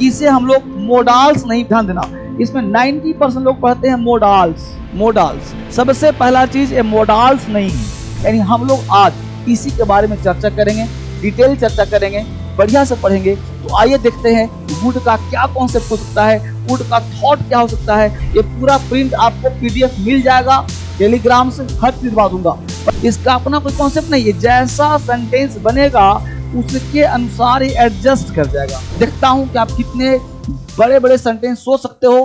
किसे हम लोग मोडाल्स नहीं, ध्यान देना, इसमें 90% लोग पढ़ते हैं मोडाल्स। मोडाल्स सबसे पहला चीज ये मोडाल्स नहीं है, यानी हम लोग आज इसी के बारे में चर्चा करेंगे, डिटेल चर्चा करेंगे, बढ़िया से पढ़ेंगे। तो आइए देखते हैं वुड का क्या कॉन्सेप्ट हो सकता है, वुड का थॉट क्या हो सकता है। ये पूरा प्रिंट आपको पीडीएफ मिल जाएगा, टेलीग्राम से हर चीज बता दूंगा। इसका अपना कोई कॉन्सेप्ट नहीं है, जैसा सेंटेंस बनेगा उसके अनुसार ही एडजस्ट कर जाएगा। देखता हूं कि आप कितने बड़े बड़े सेंटेंस सोच सकते हो।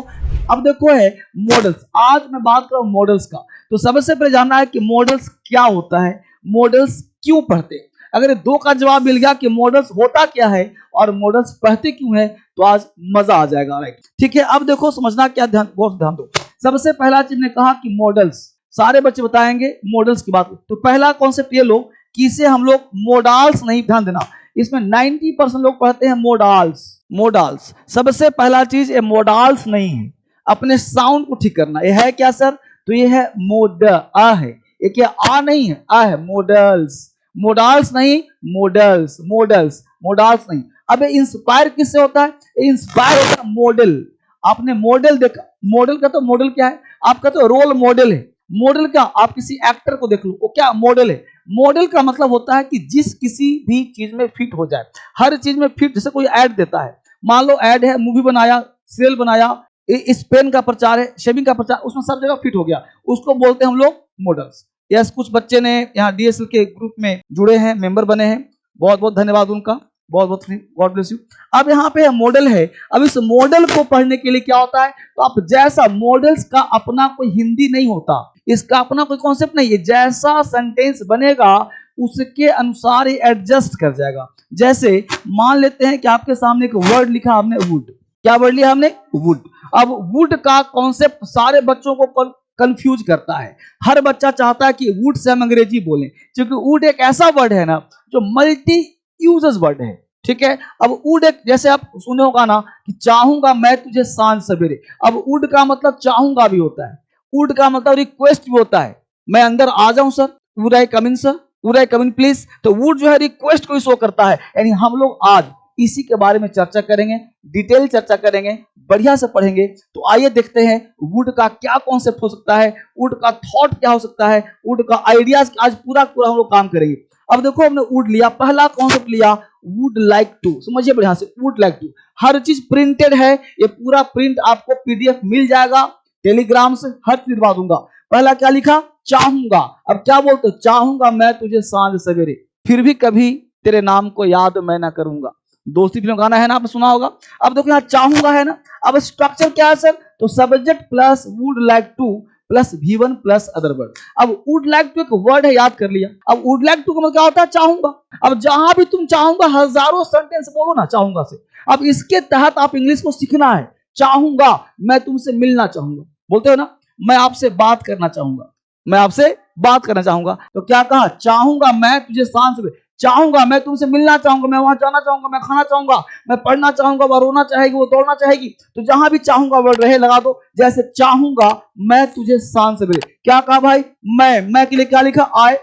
अब देखो है मॉडल्स, आज मैं बात कर रहा हूं मॉडल्स का। तो सबसे पहले जानना है कि मॉडल्स क्या होता है, मॉडल्स क्यों पढ़ते हैं। अगर दो का जवाब मिल गया कि मॉडल्स होता क्या है और मॉडल्स पढ़ते क्यों है, तो आज मजा आ जाएगा। राइट, ठीक है। अब देखो समझना क्या, ध्यान दो। सबसे पहला चीज ने कहा कि मॉडल्स, सारे बच्चे बताएंगे मॉडल्स की बात। तो पहला कॉन्सेप्ट ये लो कि इसे हम लोग मोडाल्स नहीं, ध्यान देना, इसमें 90% लोग पढ़ते हैं मोडाल्स। मोडाल्स सबसे पहला चीज ये मोडाल्स नहीं है, अपने साउंड को ठीक करना। ये है क्या सर, तो ये है मोड, आ है, ये क्या आ नहीं है, आ है, मोडल्स। मोडाल्स नहीं, मोडल्स, मोडल्स, मोडाल्स नहीं। अब इंस्पायर किससे होता है, इंस्पायर होता है मॉडल। आपने मॉडल देखा, मॉडल का तो मॉडल क्या है, आपका तो रोल मॉडल है। मॉडल क्या, आप किसी एक्टर को देख लो, वो क्या मॉडल है। मॉडल का मतलब होता है कि जिस किसी भी चीज में फिट हो जाए, हर चीज में फिट। जैसे कोई ऐड देता है, मान लो ऐड है, मूवी बनाया, सीरियल बनाया, इस पेन का प्रचार है, शेविंग का प्रचार, उसमें सब जगह फिट हो गया, उसको बोलते हैं हम लोग मॉडल्स। यस, कुछ बच्चे ने यहाँ डीएसएल के ग्रुप में जुड़े हैं, मेंबर बने हैं, बहुत बहुत धन्यवाद उनका, बहुत बहुत गॉड ब्लेस यू। अब यहाँ पे मॉडल है, अब इस मॉडल को पढ़ने के लिए क्या होता है, तो आप जैसा, मॉडल्स का अपना कोई हिंदी नहीं होता, इसका अपना कोई कॉन्सेप्ट नहीं है, जैसा सेंटेंस बनेगा उसके अनुसार ही एडजस्ट कर जाएगा। जैसे मान लेते हैं कि आपके सामने एक वर्ड लिखा आपने, वुड। क्या वर्ड लिया हमने, वुड। अब वुड का कॉन्सेप्ट सारे बच्चों को कंफ्यूज करता है। हर बच्चा चाहता है कि वुड से हम अंग्रेजी बोलें, क्योंकि वुड एक ऐसा वर्ड है ना जो मल्टी यूजेस वर्ड है। ठीक है, अब वुड एक, जैसे आप सुने होगा ना कि चाहूंगा मैं तुझे सांझ सवेरे। अब वुड का मतलब चाहूंगा भी होता है, वुड का मतलब रिक्वेस्ट भी होता है, मैं अंदर आ जाऊं sir, would I come in sir, would I come in please. तो वुड जो है रिक्वेस्ट को शो करता है। यानी हम लोग आज इसी के बारे में चर्चा करेंगे, डिटेल चर्चा करेंगे, बढ़िया से पढ़ेंगे। तो आइए देखते हैं वुड का क्या कॉन्सेप्ट हो सकता है, वुड का थॉट क्या हो सकता है, वुड का आइडियाज, आज पूरा पूरा हम लोग काम करेंगे। अब देखो हमने वुड लिया, पहला कॉन्सेप्ट लिया वुड लाइक टू, समझिए बढ़िया से, वुड लाइक टू। हर चीज प्रिंटेड है, ये पूरा प्रिंट आपको पीडीएफ मिल जाएगा, टेलीग्राम से हर चीज दिलवा दूंगा। पहला क्या लिखा, चाहूंगा। अब क्या बोलते, चाहूंगा मैं तुझे सांझ सवेरे, फिर भी कभी तेरे नाम को याद मैं ना करूंगा। दोस्ती फिल्म गाना है ना, आपने सुना होगा। अब देखो यहाँ चाहूंगा है ना, अब स्ट्रक्चर क्या है सर, तो subject plus would like to plus V1 plus other word. अब वुड लाइक टू एक वर्ड है, याद कर लिया। अब वुड लाइक टू का मतलब क्या होता है, चाहूंगा। अब जहां भी तुम चाहूंगा, हजारों सेंटेंस बोलो ना चाहूंगा से। अब इसके तहत आप इंग्लिश को सीखना है। चाहूंगा मैं तुमसे मिलना चाहूंगा, बोलते हो ना, मैं आपसे बात करना चाहूंगा, मैं आपसे बात करना चाहूंगा। तो क्या कहा, चाहूंगा मैं तुझे सांझ सवेरे, चाहूंगा मैं तुमसे मिलना चाहूंगा, मैं वहां जाना चाहूंगा, मैं खाना चाहूंगा, मैं पढ़ना चाहूंगा, वह रोना चाहेगी, वो दौड़ना चाहेगी। तो जहां भी चाहूंगा वर्ड रहे लगा दो। जैसे चाहूंगा मैं तुझे सांझ सवेरे, क्या कहा भाई, मैं के लिए क्या लिखा, आई।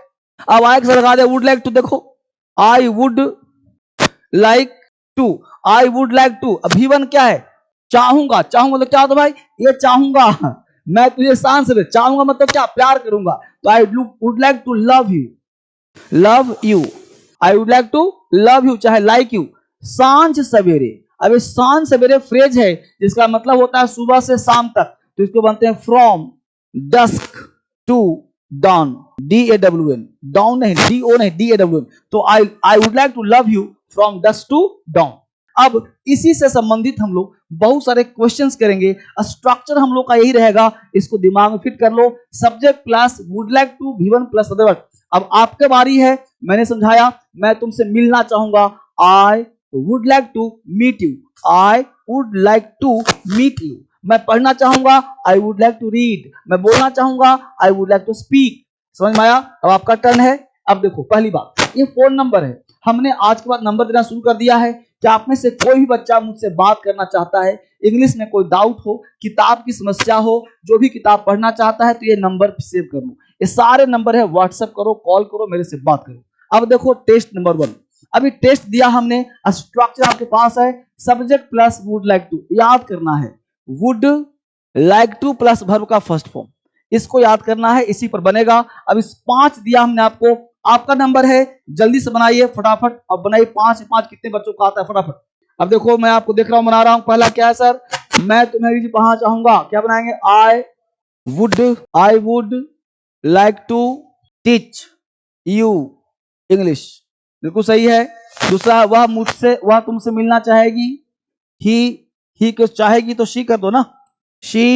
अब आई से लगा दे वुड लाइक टू, देखो I would like to, I would like to. अभी V1 क्या है, चाहूंगा। चाहूंगा मतलब क्या होता भाई, ये चाहूंगा मैं तुझे सांझ सवेरे, चाहूंगा मतलब क्या, प्यार करूंगा। तो I would like to love you, love you, I would like to love you, चाहे लाइक यू, सांझ सवेरे। अब ये सांझ सवेरे फ्रेज है जिसका मतलब होता है सुबह से शाम तक, तो इसको बनते हैं from dusk to dawn, DAWN, down नहीं, DO नहीं, DAWN। तो I would like to love you from dusk to dawn। अब इसी से संबंधित हम लोग बहुत सारे क्वेश्चंस करेंगे। स्ट्रक्चर हम लोग का यही रहेगा, इसको दिमाग में फिट कर लो। Subject plus would like to V1 plus other word. अब आपके बारी है, मैंने समझाया, मैं तुमसे मिलना चाहूंगा, I would like to meet you, I would like to meet you. मैं पढ़ना चाहूंगा, I would like to read. मैं बोलना चाहूंगा, I would like to speak. समझ में आया। अब आपका टर्न है। अब देखो पहली बात, ये फोन नंबर है, हमने आज के बाद नंबर देना शुरू कर दिया है। क्या आप में से कोई भी बच्चा मुझसे बात करना चाहता है, इंग्लिश में कोई डाउट हो, किताब की समस्या हो, जो भी किताब पढ़ना चाहता है, तो ये नंबर सेव कर लो। ये सारे नंबर है, व्हाट्सएप करो, कॉल करो, मेरे से बात करो। अब देखो टेस्ट नंबर 1, अभी टेस्ट दिया हमने, स्ट्रक्चर आपके पास है, subject plus would like to, याद करना है would like to plus verb का फर्स्ट फॉर्म, इसको याद करना है, इसी पर बनेगा। अब इस 5 दिया हमने आपको, आपका नंबर है, जल्दी से बनाइए फटाफट। अब बनाइए 5 से 5 कितने बच्चों का आता है फटाफट। अब देखो मैं आपको देख रहा हूं, बना रहा हूं। पहला क्या है सर, मैं तुम्हें कहा चाहूंगा, क्या बनाएंगे, I would like to teach you English, बिल्कुल सही है। दूसरा, वह तुमसे मिलना चाहेगी, ही को चाहेगी तो शी कर दो ना, शी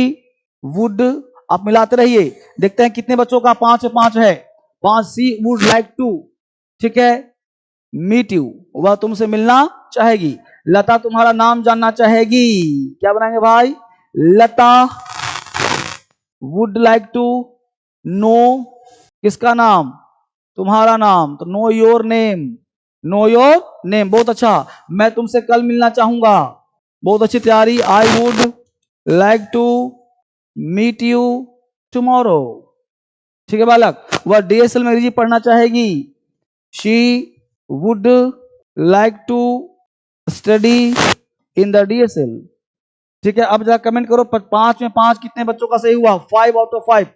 वुड, आप मिलाते रहिए, देखते हैं कितने बच्चों का 5 से 5 है, 5। सी वुड लाइक टू, ठीक है, मीट यू, वह तुमसे मिलना चाहेगी। लता तुम्हारा नाम जानना चाहेगी, क्या बनाएंगे भाई, लता वुड लाइक टू नो किसका नाम, तुम्हारा नाम, तो know your name, know your name, बहुत अच्छा। मैं तुमसे कल मिलना चाहूंगा, बहुत अच्छी तैयारी, I would like to meet you tomorrow, ठीक है बालक। वह डीएसएल में अंग्रेजी पढ़ना चाहेगी, she would like to study in the DSL, ठीक है। अब जरा कमेंट करो, 5 में 5 कितने बच्चों का सही हुआ, 5 आउट ऑफ 5।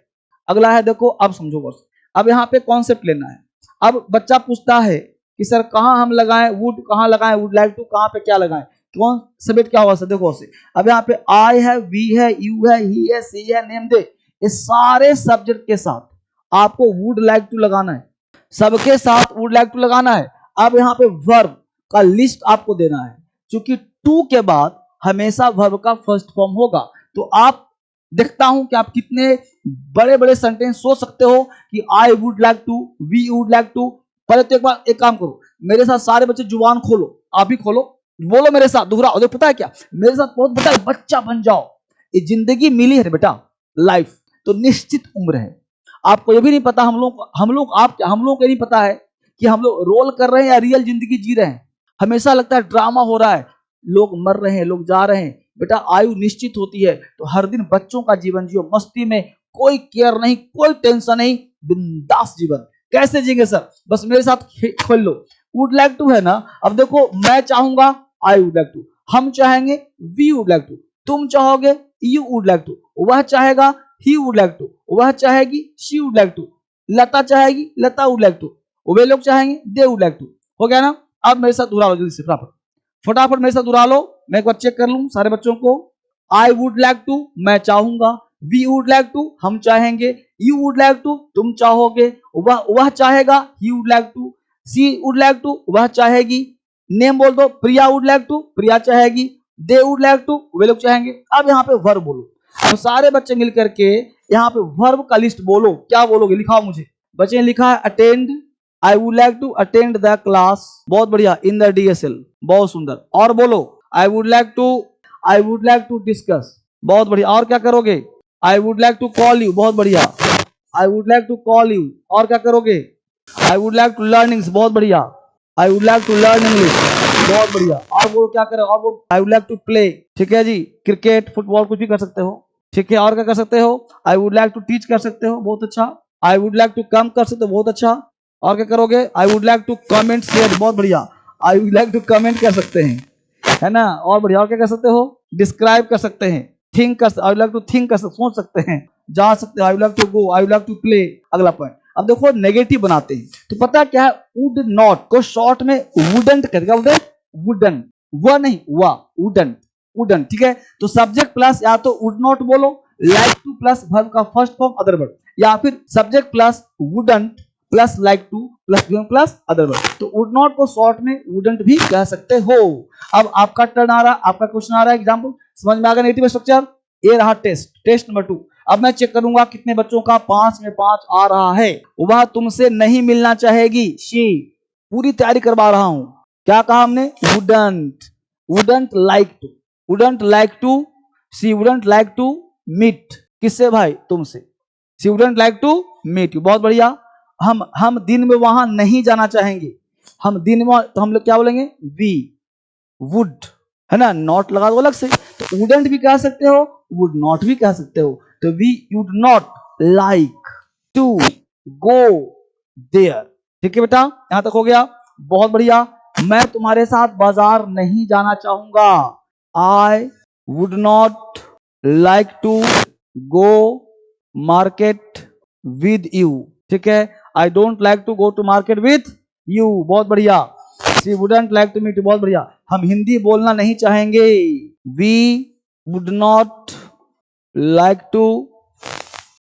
अगला है, देखो अब समझो बस, अब यहाँ पे कॉन्सेप्ट लेना है। अब बच्चा पूछता है कि सर कहाँ हम लगाएं वुड, कहाँ लगाएं वुड लाइक टू, कहाँ पे क्या लगाएं, कौन सब्जेक्ट क्या होगा सर, देखो से। अब यहाँ पे आई है, वी है, यू है, ही है, सी है, नेम दे, इस सारे सब्जेक्ट के साथ आपको वुड लाइक टू लगाना है, सबके साथ वुड लाइक टू लगाना है। अब यहाँ पे वर्ब का लिस्ट आपको देना है, क्योंकि टू के बाद हमेशा वर्ब का फर्स्ट फॉर्म होगा। तो आप, देखता हूं कि आप कितने बड़े बड़े सेंटेंस सोच सकते हो कि I would like to, we would like to. पहले तो एक बार एक काम करो, मेरे साथ सारे बच्चे जुबान खोलो, आप भी खोलो, बोलो मेरे साथ, दोहराओ। देखो पता है क्या, मेरे साथ बहुत बड़ा बच्चा बन जाओ। ये जिंदगी मिली है बेटा, लाइफ तो निश्चित उम्र है। आपको ये भी नहीं पता, हम लोग को नहीं पता है कि हम लोग रोल कर रहे हैं या रियल जिंदगी जी रहे हैं। हमेशा लगता है ड्रामा हो रहा है, लोग मर रहे हैं, लोग जा रहे हैं। बेटा आयु निश्चित होती है, तो हर दिन बच्चों का जीवन जियो, मस्ती में, कोई केयर नहीं, कोई टेंशन नहीं, बिंदास जीवन। कैसे जिएंगे सर, बस मेरे साथ खोल लो, वुड लाइक टू है ना। अब देखो, मैं चाहूंगा आई वुड लाइक टू, हम चाहेंगे वी वुड लाइक टू, तुम चाहोगे यू वुड लाइक टू, वह चाहेगा ही वुड लाइक टू, वह चाहेगी शी वुड लाइक टू, लता चाहेगी लता वुड लाइक टू, वे लोग चाहेंगे दे वुड लाइक टू। हो गया ना। अब मेरे साथ दोहरा लो जल्दी से, फटाफट मेरे साथ दोहरा लो, मैं एक बार चेक कर लूं सारे बच्चों को। आई वुड लाइक टू, मैं चाहूंगा, वी वुड लाइक टू, हम चाहेंगे, यू वुड लाइक टू, तुम चाहोगे, वह चाहेगा, he would like to, she would like to, वह चाहेगी, नेम बोल दो, Priya would like to, Priya चाहेगी, दे वुड लाइक टू, वे लोग चाहेंगे। अब यहाँ पे वर्ब बोलो, तो सारे बच्चे मिल करके यहाँ पे वर्ब का लिस्ट बोलो, क्या बोलोगे लिखाओ मुझे। बच्चे ने लिखा है attend, I would like to attend the class, बहुत बढ़िया, इन द डीएसएल, बहुत सुंदर। और बोलो, I would like to discuss, बहुत बढ़िया। और क्या करोगे, I would like to call you, बहुत बढ़िया, I would like to call you. और क्या करोगे, I would like to learn English, बहुत बढ़िया, I would like to learn English, बहुत बढ़िया। और वो क्या करो, और वो आई वुड लाइक टू प्ले, ठीक है जी, क्रिकेट फुटबॉल कुछ भी कर सकते हो, ठीक है। और क्या कर सकते हो, I would like to teach कर सकते हो, बहुत अच्छा, I would like to come कर सकते हो, बहुत अच्छा। और क्या करोगे, I would like to comment share, बहुत बढ़िया, I would like to comment कर सकते हैं, है ना। और बढ़िया, और क्या कर सकते हो, डिस्क्राइब कर सकते हैं, थिंक कर, I would like to think कर सकते, सोच सकते हैं, जा सकते हैं, I would like to go, I would like to play. अगला पॉइंट, अब देखो नेगेटिव बनाते हैं, तो पता क्या है, वुड नॉट को शॉर्ट में वुडंट कहते हैं, क्या बोलते हैं, वुडन, वह नहीं हुआ, वुडंट, वुडन, ठीक है। तो सब्जेक्ट प्लस या तो वुड नॉट बोलो, लाइक टू प्लस वर्ब का फर्स्ट फॉर्म अदर वर्ब, या फिर subject plus wouldn't plus like to plus plus other verb. तो वुड नॉट को शॉर्ट में वुडंट भी कह सकते हो। अब आपका टर्न आ रहा है, आपका क्वेश्चन आ रहा है, एग्जांपल समझ में आ गया नेगेटिव स्ट्रक्चर। ये रहा टेस्ट नंबर 2। अब मैं चेक करूंगा कितने बच्चों का 5 में 5 आ रहा है। वह तुमसे नहीं मिलना चाहेगी, शी, पूरी तैयारी करवा रहा हूं। क्या कहा हमने, wouldn't like to, she wouldn't like to meet, किससे भाई, तुमसे, she wouldn't like to meet you, बहुत बढ़िया। हम दिन में वहां नहीं जाना चाहेंगे, हम दिन में, तो हम लोग क्या बोलेंगे, वी वुड, है ना, नॉट लगा दो अलग से, तो वुडंट भी कह सकते हो, वुड नॉट भी कह सकते हो। तो we would not like to go there, ठीक है बेटा, यहां तक हो गया, बहुत बढ़िया। मैं तुम्हारे साथ बाजार नहीं जाना चाहूंगा। I would not like to go market with you. ठीक है, I don't like to go to market with you. बहुत बढ़िया। She wouldn't like to meet. बहुत बढ़िया। हम हिंदी बोलना नहीं चाहेंगे। We would not like to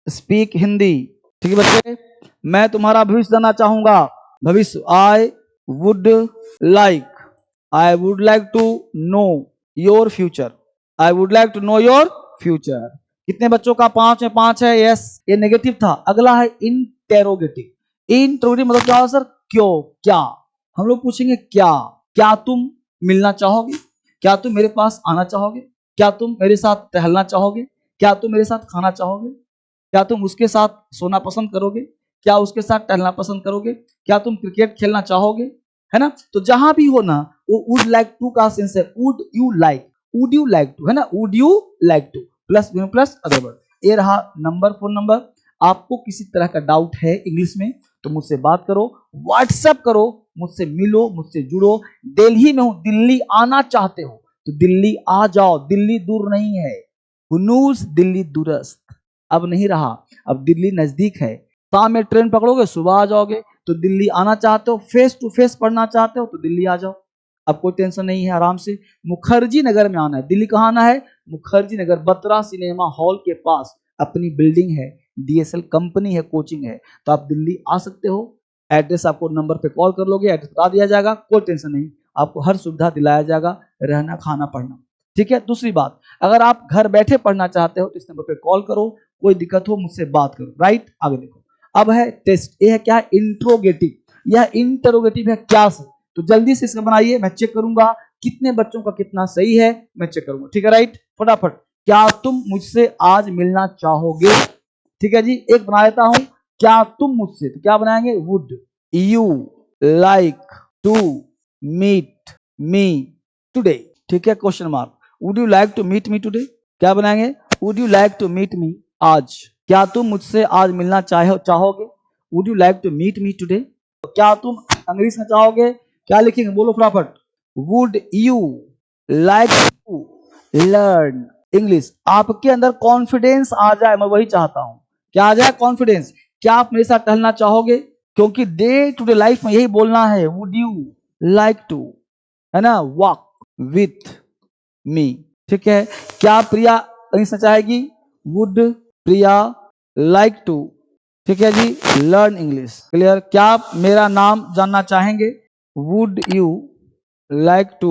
speak Hindi. ठीक है बच्चे, मैं तुम्हारा भविष्य जानना चाहूंगा। भविष्य, I would like to know your future. I would like to know your future. कितने बच्चों का 5 में 5 है? यस, ये नेगेटिव था। अगला है इंटेरोगेटिव। इंटेरोगेटिव मतलब क्या हो सर? क्यों, क्या। हम लोग पूछेंगे क्या। क्या तुम मिलना चाहोगे? क्या तुम मेरे पास आना चाहोगे? क्या तुम मेरे साथ टहलना चाहोगे? क्या तुम मेरे साथ खाना चाहोगे? क्या तुम उसके साथ सोना पसंद करोगे? क्या उसके साथ टहलना पसंद करोगे? क्या तुम क्रिकेट खेलना चाहोगे? है ना। तो जहां भी हो ना, वो वुड लाइक टू का सेंस है वुड यू लाइक टू, है ना। Would you like to plus other word. ये रहा नंबर, फोन नंबर। आपको किसी तरह का डाउट है इंग्लिश में तो मुझसे बात करो, व्हाट्सएप करो, मुझसे मिलो, मुझसे जुड़ो। दिल्ली में हूं, दिल्ली आना चाहते हो तो दिल्ली आ जाओ। दिल्ली दूर नहीं है। हुनूस दिल्ली दूरस्त अब नहीं रहा, अब दिल्ली नजदीक है। शाम में ट्रेन पकड़ोगे, सुबह आ जाओगे। तो दिल्ली आना चाहते हो, फेस टू फेस पढ़ना चाहते हो तो दिल्ली आ जाओ। अब कोई टेंशन नहीं है, आराम से। मुखर्जी नगर में आना है। दिल्ली कहाँ आना है? मुखर्जी नगर, बत्रा सिनेमा हॉल के पास अपनी बिल्डिंग है, डीएसएल कंपनी है, कोचिंग है। तो आप दिल्ली आ सकते हो। एड्रेस आपको नंबर पे कॉल कर लोगे, एड्रेस बता दिया जाएगा, कोई टेंशन नहीं। आपको हर सुविधा दिलाया जाएगा, रहना खाना पढ़ना। ठीक है। दूसरी बात, अगर आप घर बैठे पढ़ना चाहते हो तो इस नंबर पे कॉल करो, कोई दिक्कत हो मुझसे बात करो। राइट, आगे देखो। अब है टेस्ट। ये है क्या? इंट्रोगेटिव। यह इंटरोगेटिव है क्या से। तो जल्दी से इसका बनाइए, मैं चेक करूंगा कितने बच्चों का कितना सही है, मैं चेक करूंगा। ठीक है, राइट। फटाफट, क्या तुम मुझसे आज मिलना चाहोगे? ठीक है जी, एक बना देता हूं। क्या तुम मुझसे, तो क्या बनाएंगे? Would you like to meet me today. ठीक है, question mark. Would you like to meet me today. क्या बनाएंगे? Would you like to meet me आज। क्या तुम मुझसे आज मिलना चाहोगे? Would you like to meet me today. क्या तुम अंग्रेजी में चाहोगे? क्या लिखेंगे? बोलो फटाफट। Would you like to learn English. आपके अंदर कॉन्फिडेंस आ जाए, मैं वही चाहता हूं। क्या आ जाए? कॉन्फिडेंस। क्या आप मेरे साथ टहलना चाहोगे? क्योंकि डे टू डे लाइफ में यही बोलना है, वुड यू लाइक टू, है ना, वॉक विथ मी। ठीक है। क्या प्रिया इंग्लिश में चाहेगी? वुड प्रिया लाइक टू, ठीक है जी, लर्न इंग्लिश। क्लियर। क्या आप मेरा नाम जानना चाहेंगे? Would you like to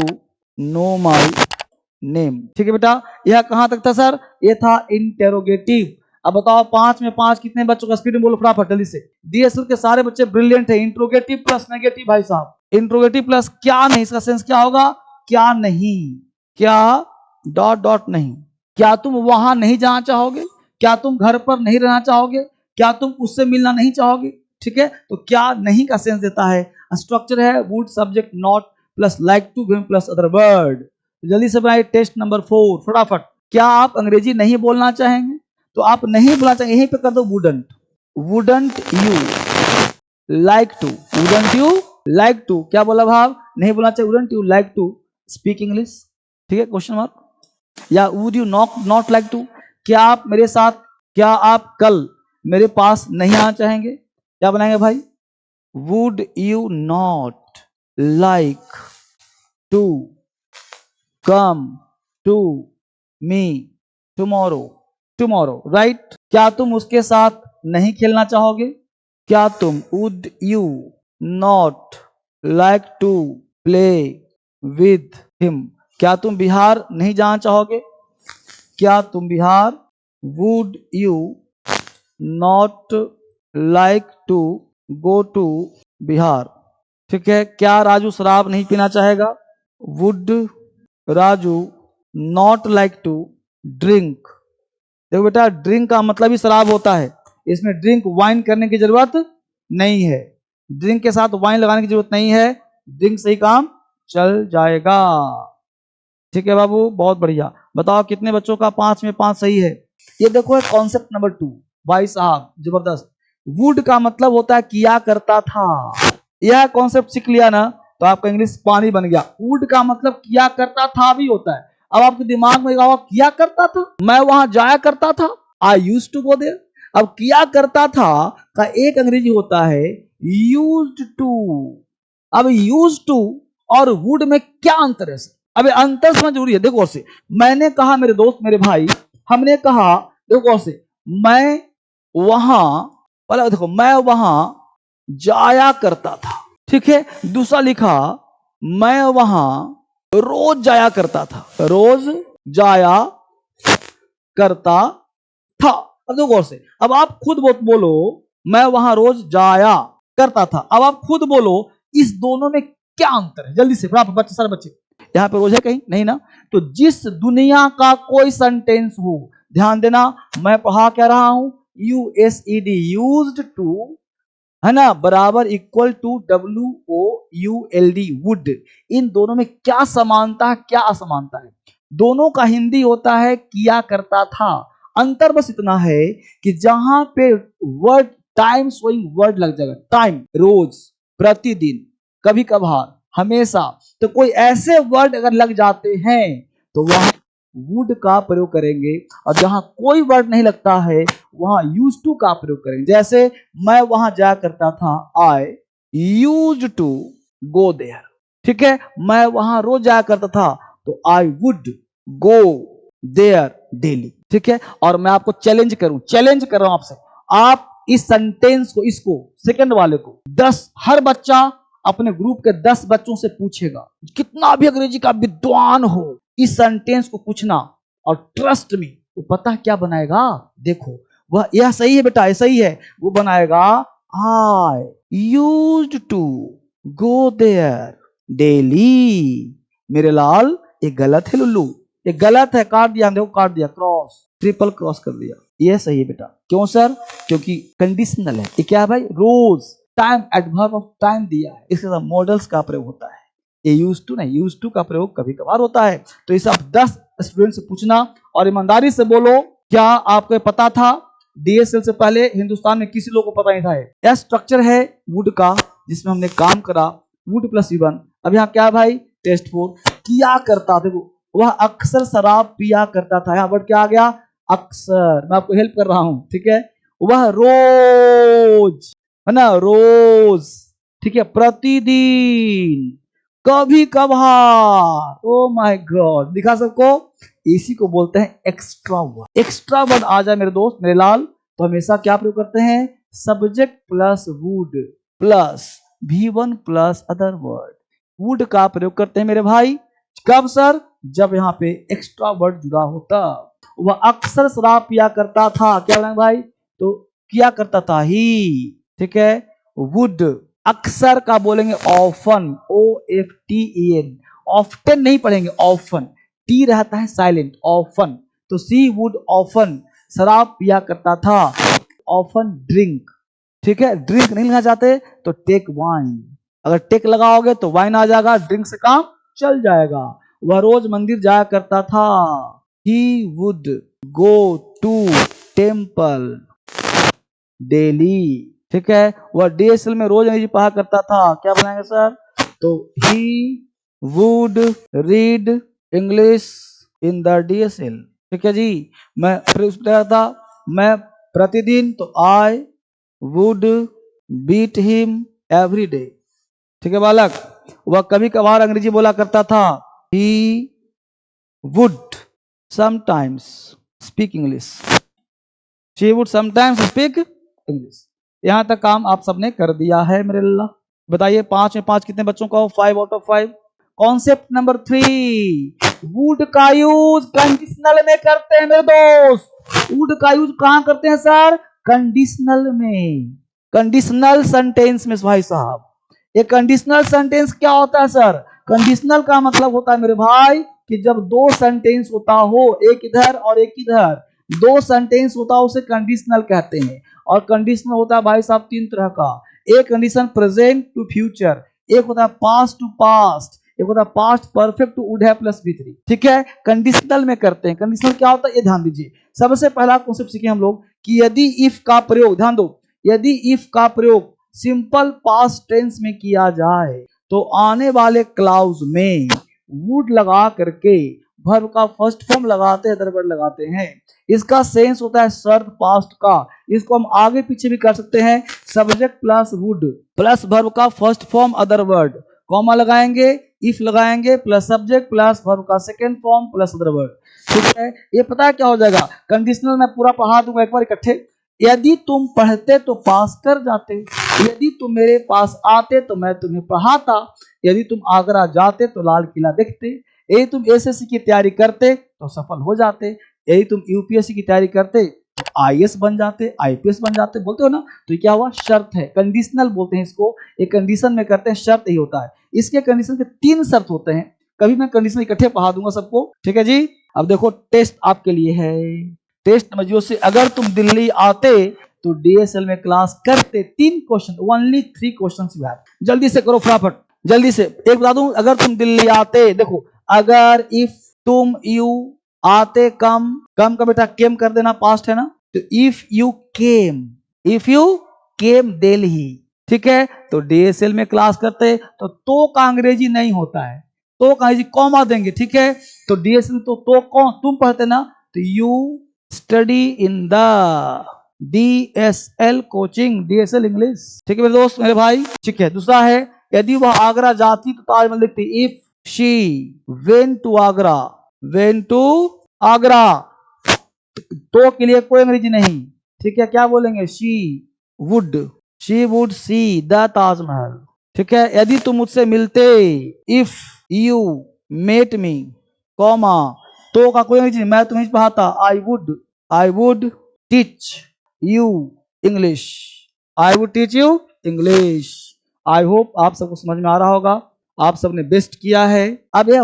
know my name. ठीक है बेटा, यह कहां तक था सर? ये था इंटेरोगेटिव। अब बताओ 5 में 5 कितने बच्चों का? स्पीड में बोलो फटाफट जल्दी से। डीएसएल के सारे बच्चे ब्रिलियंट है। इंट्रोगेटिव प्लस नेगेटिव भाई साहब। इंट्रोगेटिव प्लस क्या नहीं, इसका सेंस क्या होगा? क्या नहीं, क्या डॉट डॉट नहीं। क्या तुम वहां नहीं जाना चाहोगे? क्या तुम घर पर नहीं रहना चाहोगे? क्या तुम उससे मिलना नहीं चाहोगे? ठीक है, तो क्या नहीं का सेंस देता है। स्ट्रक्चर है would subject not plus like to plus other word. जल्दी से बनाइए टेस्ट नंबर 4 फटाफट। क्या आप अंग्रेजी नहीं बोलना चाहेंगे? तो आप नहीं बोलना चाहेंगे, यहीं पे कर दो wouldn't. Wouldn't you like to, wouldn't you like to. क्या बोला भाव? नहीं बोलना चाहिए। Wouldn't you like to speak English. ठीक है, क्वेश्चन मार्क। या would you not like to. क्या आप मेरे साथ, क्या आप कल मेरे पास नहीं आना चाहेंगे? क्या बनाएंगे भाई? Would you not like to come to me tomorrow. Right. क्या तुम उसके साथ नहीं खेलना चाहोगे? क्या तुम would you not like to play with him. क्या तुम बिहार नहीं जाना चाहोगे? क्या तुम Bihar, would you not like to go to Bihar. ठीक है। क्या राजू शराब नहीं पीना चाहेगा? Would Raju not like to drink. देखो बेटा, ड्रिंक का मतलब ही शराब होता है। इसमें ड्रिंक वाइन करने की जरूरत नहीं है। ड्रिंक के साथ वाइन लगाने की जरूरत नहीं है। ड्रिंक से ही काम चल जाएगा। ठीक है बाबू, बहुत बढ़िया। बताओ कितने बच्चों का 5 में 5 सही है? ये देखो कॉन्सेप्ट नंबर 2 भाई साहब, जबरदस्त। वुड का मतलब होता है किया करता था। यह कॉन्सेप्ट सीख लिया ना, तो तो आपका इंग्लिश पानी बन गया। वुड का मतलब किया करता था भी होता है। अब आपके दिमाग में होगा किया करता था, मैं वहां जाया करता था, I used to go there. अब किया करता था का एक अंग्रेजी होता है यूज्ड टू। अब यूज्ड टू और वुड में क्या अंतर है? अब अंतर समझ जरूरी है। देखो से मैंने कहा मेरे दोस्त मेरे भाई, हमने कहा देखो से मैं वहां, देखो मैं वहां जाया करता था, ठीक है। दूसरा लिखा मैं वहां रोज जाया करता था, रोज जाया करता था। अब देखो से अब आप खुद बोलो मैं वहां रोज जाया करता था। अब आप खुद बोलो इस दोनों में क्या अंतर है? जल्दी से बच्चे, सारे बच्चे यहाँ पे रोज है कहीं नहीं ना? तो जिस दुनिया का कोई सेंटेंस हो, ध्यान देना मैं पढ़ा क्या रहा हूं, USED यूज्ड टू है ना, बराबर इक्वल टू WOULD वुड। इन दोनों में क्या समानता है क्या असमानता है? दोनों का हिंदी होता है किया करता था। अंतर बस इतना है कि जहां पे वर्ड टाइम सोइंग वर्ड लग जाएगा, टाइम रोज, प्रतिदिन, कभी कभार, हमेशा, तो कोई ऐसे वर्ड अगर लग जाते हैं तो वहां वुड का प्रयोग करेंगे, और जहां कोई वर्ड नहीं लगता है वहां यूज टू का प्रयोग करेंगे। जैसे मैं वहां जाया करता था, आई यूज टू गो देयर, ठीक है। मैं वहां रोज जाया करता था तो I would go there daily, ठीक है। और मैं आपको चैलेंज कर रहा हूं आपसे, आप इस सेंटेंस को, इसको सेकंड वाले को 10 हर बच्चा अपने ग्रुप के 10 बच्चों से पूछेगा, कितना भी अंग्रेजी का विद्वान हो, इस सेंटेंस को पूछना, और ट्रस्ट मी वो पता है क्या बनाएगा? देखो वह, यह सही है बेटा, ऐसा ही है, वो बनाएगा I used to go there daily. मेरे लाल ये गलत है लुल्लू, ये गलत है, काट दिया, देखो काट दिया, क्रॉस, ट्रिपल क्रॉस कर दिया, ये सही है बेटा। क्यों सर? क्योंकि कंडीशनल है। ये क्या है भाई? रोज, टाइम, एडवर्ब ऑफ टाइम दिया है, इसके साथ मॉडल्स का प्रयोग होता है। ये यूज टू नहीं, यूज टू का प्रयोग कभी कभार होता है। तो इसे आप 10 स्टूडेंट से पूछना और ईमानदारी से बोलो क्या आपको पता था DSL से पहले हिंदुस्तान में किसी लोग को पता नहीं था? यह स्ट्रक्चर है वुड का जिसमें हमने काम करा, वुड प्लस E1। अब यहाँ क्या है भाई? टेस्ट 4 किया करता, देखो वह अक्सर शराब पिया करता था, यहाँ वर्ड क्या आ गया? अक्सर। मैं आपको हेल्प कर रहा हूं, ठीक है। वह रोज, है ना, रोज, ठीक है, प्रतिदिन, कभी कभार, ओ माय गॉड, दिखा सबको, इसी को बोलते हैं एक्स्ट्रा वर्ड। एक्स्ट्रा वर्ड आ जाए मेरे दोस्त मेरे लाल तो हमेशा क्या प्रयोग करते हैं? Subject plus would plus V1 plus other word, would का प्रयोग करते हैं मेरे भाई। कब सर? जब यहाँ पे एक्स्ट्रा वर्ड जुड़ा होता। वह अक्सर शराब पिया करता था, क्या बनाएंगे भाई? तो किया करता था ही, ठीक है। वुड अक्सर का बोलेंगे ऑफन, OFTEN, ऑफ्टन नहीं पढ़ेंगे, ऑफन, टी रहता है साइलेंट, ऑफन। तो सी वुड ऑफन शराब पिया करता था, ऑफन ड्रिंक, ठीक है। ड्रिंक नहीं लेना चाहते तो टेक वाइन, अगर टेक लगाओगे तो वाइन आ जाएगा, ड्रिंक से काम चल जाएगा। वह रोज मंदिर जाया करता था, he would go to temple daily, ठीक है। वह DSL में रोज अंग्रेजी पढ़ा करता था, क्या बनाएंगे सर? तो he would read English in the DSL, ठीक है जी। मैं फिर था मैं प्रतिदिन, तो I would beat him every day, ठीक है बालक। वह कभी कभार अंग्रेजी बोला करता था, he would sometimes speak English, she would sometimes speak English. यहां तक काम आप सबने कर दिया है मेरे अल्लाह। बताइए 5 में 5 कितने बच्चों का हो? 5 out of 5। Concept number 3, would का यूज कंडीशनल में करते हैं मेरे दोस्त। वुड का यूज कहां करते हैं सर? कंडीशनल में, कंडीशनल सेंटेंस में भाई साहब। ये कंडीशनल सेंटेंस क्या होता है सर? कंडीशनल का मतलब होता है मेरे भाई कि जब 2 सेंटेंस होता हो, एक इधर और एक इधर, 2 सेंटेंस होता है उसे कंडीशनल कहते हैं। और कंडीशनल होता है भाई साहब 3 तरह का, एक कंडीशन प्रेजेंट टू फ्यूचर, एक होता है पास्ट टू पास्ट, एक होता है past perfect two would have plus V3, ठीक है। कंडीशनल में करते हैं। कंडीशनल क्या होता है ये ध्यान दीजिए। सबसे पहला कॉन्सेप्ट सीखे हम लोग कि यदि इफ का प्रयोग, ध्यान दो, यदि इफ का प्रयोग सिंपल पास्ट टेंस में किया जाए तो आने वाले क्लाउज में वुड लगा करके वर्ब का फर्स्ट फॉर्म लगाते हैं, अदर वर्ड लगाते हैं। इसका सेंस होता है शर्त पास्ट का। इसको हम आगे पीछे भी कर सकते हैं, subject plus would plus verb का first form other word, comma लगाएंगे, इफ लगाएंगे, प्लस सब्जेक्ट प्लस वर्ब का second form plus other word. ठीक है, ये पता है क्या हो जाएगा, कंडीशनल मैं पूरा पढ़ा दूंगा एक बार इकट्ठे। यदि तुम पढ़ते तो पास कर जाते, यदि तुम मेरे पास आते तो मैं तुम्हें पढ़ाता, यदि तुम आगरा जाते तो लाल किला देखते, यदि तुम एसएससी की तैयारी करते तो सफल हो जाते, यदि तुम यूपीएससी की तैयारी करते तो आईएएस बन जाते, आईपीएस बन जाते, बोलते हो ना। तो ये क्या हुआ, शर्त है, कंडीशनल बोलते हैं इसको। एक कंडीशन में करते हैं, शर्त ही होता है। इसके कंडीशन के 3 शर्त होते हैं, कभी मैं कंडीशन इकट्ठे पढ़ा दूंगा सबको। ठीक है जी, अब देखो टेस्ट आपके लिए है। टेस्ट नंबर 0 से अगर तुम दिल्ली आते तो डीएसएल में क्लास करते। 3 question, only 3 question you have. जल्दी से करो फटाफट, जल्दी से। एक बता दूं, अगर तुम दिल्ली आते, देखो अगर इफ तुम यू आते, कम कम का बेटा केम कर देना, पास्ट है ना। तो इफ यू केम दिल्ली, ठीक है, तो डीएसएल में क्लास करते। तो का अंग्रेजी नहीं होता है, तो का अंग्रेजी कॉमा देंगे। ठीक है, तो डीएसएल तो कौन तुम पढ़ते ना, तो you study in the DSL coaching, DSL English. ठीक है मेरे दोस्त, मेरे भाई। ठीक है, दूसरा है, यदि वह आगरा जाती तो ताजमहल देखती। If she went to Agra, तो के लिए कोई अंग्रेजी नहीं। ठीक है, क्या बोलेंगे, she would see the Taj Mahal. ठीक है, यदि तुम मुझसे मिलते, if you met me, comma, तो का कोई अंग्रेजी नहीं, मैं तुम्हें पढ़ाता। I would teach you English, I hope आप सबको समझ में आ रहा होगा, आप सबने बेस्ट किया है। अब यह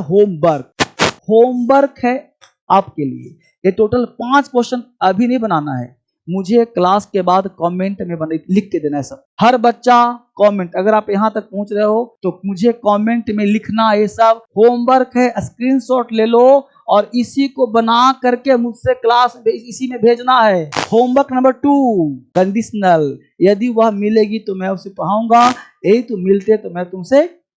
होमवर्क है आपके लिए। ये टोटल 5 क्वेश्चन अभी नहीं बनाना है, मुझे क्लास के बाद कमेंट में लिख के देना है सब। हर बच्चा कमेंट, अगर आप यहां तक पहुंच रहे हो तो मुझे कमेंट में लिखना, ये सब होमवर्क है, स्क्रीनशॉट ले लो और इसी को बना करके मुझसे क्लास इसी में भेजना है। होमवर्क नंबर 2, कंडीशनल, यदि वह मिलेगी तो मैं उसे पढ़ाऊंगा, यदि तुम मिलते तो मैं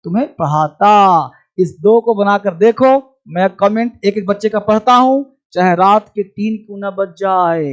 तुम्हें पढ़ाता। इस 2 को बनाकर देखो। मैं कमेंट एक एक बच्चे का पढ़ता हूं, चाहे रात के 3 क्यों ना बज जाए,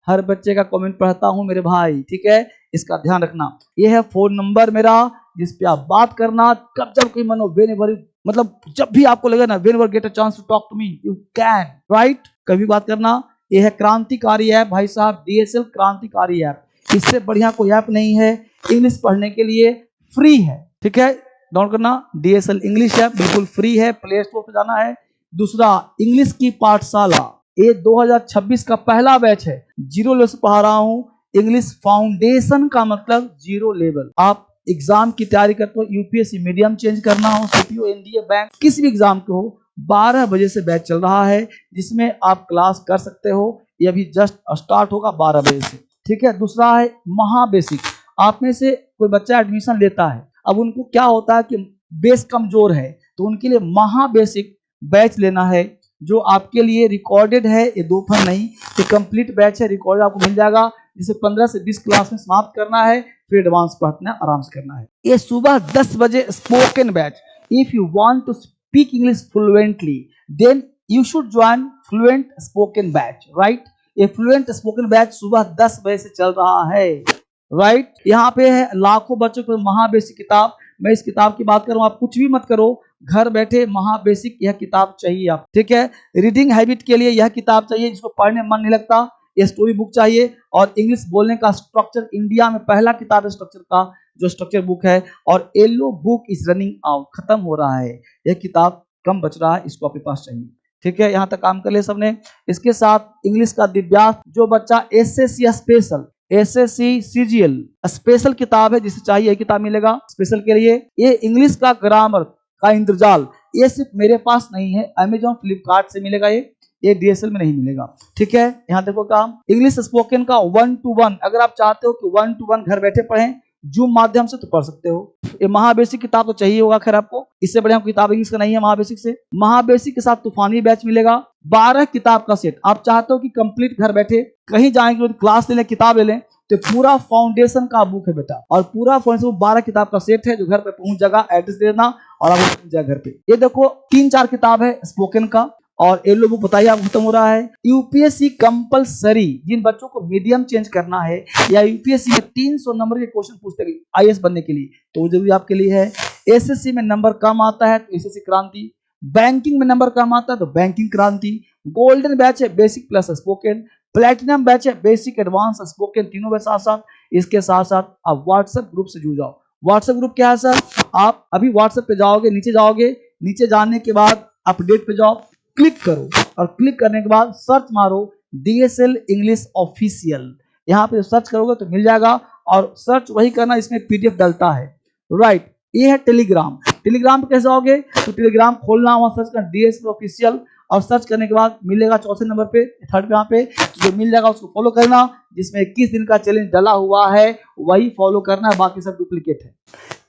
हर बच्चे का कमेंट पढ़ता हूं मेरे भाई। ठीक है, इसका ध्यान रखना। ये है फोन नंबर मेरा, जिस पे आप बात करना कब जब कोई मनो, whenever, मतलब जब भी आपको लगे ना, whenever get a chance to talk to me you can, right, कभी बात करना। ये है क्रांतिकारी ऐप भाई साहब, डीएसएल क्रांतिकारी ऐप, इससे बढ़िया कोई ऐप नहीं है। इंग्लिश पढ़ने के लिए फ्री है। ठीक है, डाउनलोड करना, डीएसएल इंग्लिश ऐप बिल्कुल फ्री है, प्ले स्टोर पे जाना है। दूसरा, इंग्लिश की पाठशाला, ये 2026 का पहला बैच है, 0 लेवल से पढ़ा रहा हूं। इंग्लिश फाउंडेशन का मतलब 0 लेवल। आप एग्जाम की तैयारी करते हो, यूपीएससी मीडियम चेंज करना हो, सीपीओ, एनडीए, बैंक, किसी भी एग्जाम के हो, 12 बजे से बैच चल रहा है, जिसमें आप क्लास कर सकते हो। ये अभी जस्ट स्टार्ट होगा 12 बजे से। ठीक है, दूसरा है महाबेसिक। आप में से कोई बच्चा एडमिशन लेता है, अब उनको क्या होता है कि बेस कमजोर है, तो उनके लिए महाबेसिक बैच लेना है, जो आपके लिए रिकॉर्डेड है। ये दोपहर नहीं, ये कंप्लीट बैच है, रिकॉर्ड आपको मिल जाएगा, जिसे 15 से 20 क्लास में समाप्त करना है, फिर एडवांस पढ़ना आराम से करना है। ये सुबह 10 बजे spoken batch. If you want to speak English fluently then you should join fluent spoken batch, right. ये फ्लुएंट स्पोकन बैच सुबह 10 बजे से चल रहा है, राइट। यहाँ पे है लाखों बच्चों को महाबेसिक किताब। मैं इस किताब की बात करूं, आप कुछ भी मत करो, घर बैठे महाबेसिक यह किताब चाहिए आप। ठीक है, रीडिंग हैबिट के लिए यह किताब चाहिए, जिसको पढ़ने मन नहीं लगता, यह स्टोरी बुक चाहिए। और इंग्लिश बोलने का स्ट्रक्चर, इंडिया में पहला किताब है स्ट्रक्चर का, जो स्ट्रक्चर बुक है। और yellow book is running out, खत्म हो रहा है, यह किताब कम बच रहा है, इसको आपके पास चाहिए। ठीक है, यहाँ तक काम कर ले सबने। इसके साथ इंग्लिश का दिव्यांग जो बच्चा SSC special, SSC CGL special किताब है, जिसे चाहिए यह किताब मिलेगा स्पेशल के लिए। ये इंग्लिश का ग्रामर का इंद्रजाल, ये सिर्फ मेरे पास नहीं है, अमेजॉन फ्लिपकार्ट से मिलेगा, ये डीएसएल में नहीं मिलेगा। ठीक है, यहाँ देखो काम, इंग्लिश स्पोकन का 1 to 1, अगर आप चाहते हो कि 1 to 1 घर बैठे पढ़ें जूम माध्यम से, तो पढ़ सकते हो। ये महाबेसिक किताब तो चाहिए होगा, खैर आपको इससे बढ़िया किताब इंग्लिश का नहीं है महाबेसिक से। महाबेसिक के साथ तूफानी बैच मिलेगा, 12 किताब का सेट। आप चाहते हो कि कंप्लीट घर बैठे कहीं जाएंगे क्लास ले लें, किताब ले लें, तो पूरा फाउंडेशन का बुक है बेटा, और पूरा फाउंडेशन 12 किताब का सेट है जो घर पे पहुंच जाएगा, एड्रेस देना और आपको पहुंच जाएगा घर पे। ये देखो 3-4 किताब है स्पोकन का, और येलो बुक बताइए आपको खत्म हो रहा है। यूपीएससी कंपलसरी, जिन बच्चों को मीडियम चेंज करना है या यूपीएससी में 300 नंबर के क्वेश्चन पूछते हैं आईएएस बनने के लिए, तो जरूरी आपके लिए है। एसएससी में नंबर कम आता है तो एसएससी क्रांति, बैंकिंग में नंबर कम आता है तो बैंकिंग क्रांति, गोल्डन बैच है basic plus spoken, platinum batch है बेसिक एडवांस स्पोकन, तीनों के साथ साथ इसके साथ साथ आप व्हाट्सएप ग्रुप से जुड़ जाओ। व्हाट्सएप ग्रुप क्या है सर, आप अभी व्हाट्सएप पे जाओगे, नीचे जाओगे, नीचे जाने के बाद अपडेट पे जाओ, क्लिक करो, और क्लिक करने के बाद सर्च मारो DSL इंग्लिश ऑफिशियल, यहाँ पे सर्च करोगे तो मिल जाएगा, और सर्च वही करना इसमें PDF डलता है, राइट। ये है टेलीग्राम। टेलीग्राम पे कैसे आओगे, तो टेलीग्राम खोलना, वहां सर्च करना DSL ऑफिशियल, और सर्च करने के बाद मिलेगा चौथे नंबर पे, थर्ड पे, यहाँ पे जो मिल जाएगा उसको फॉलो करना, जिसमें 21 दिन का चैलेंज डला हुआ है वही फॉलो करना है, बाकी सब डुप्लीकेट है।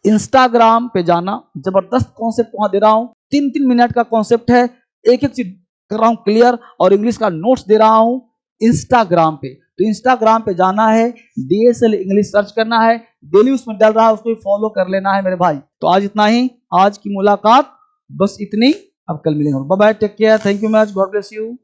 इंस्टाग्राम पे जाना, जबरदस्त कॉन्सेप्ट वहां दे रहा हूँ, 3-3 मिनट का कॉन्सेप्ट है, एक एक चीज कर रहा हूँ क्लियर, और इंग्लिश का नोट्स दे रहा हूँ इंस्टाग्राम पे। तो इंस्टाग्राम पे जाना है, DSL इंग्लिश सर्च करना है, डेली उसमें डल रहा है, उसको फॉलो कर लेना है मेरे भाई। तो आज इतना ही, आज की मुलाकात बस इतनी, अब कल मिलेंगे। Bye bye, take care, thank you much, God bless you.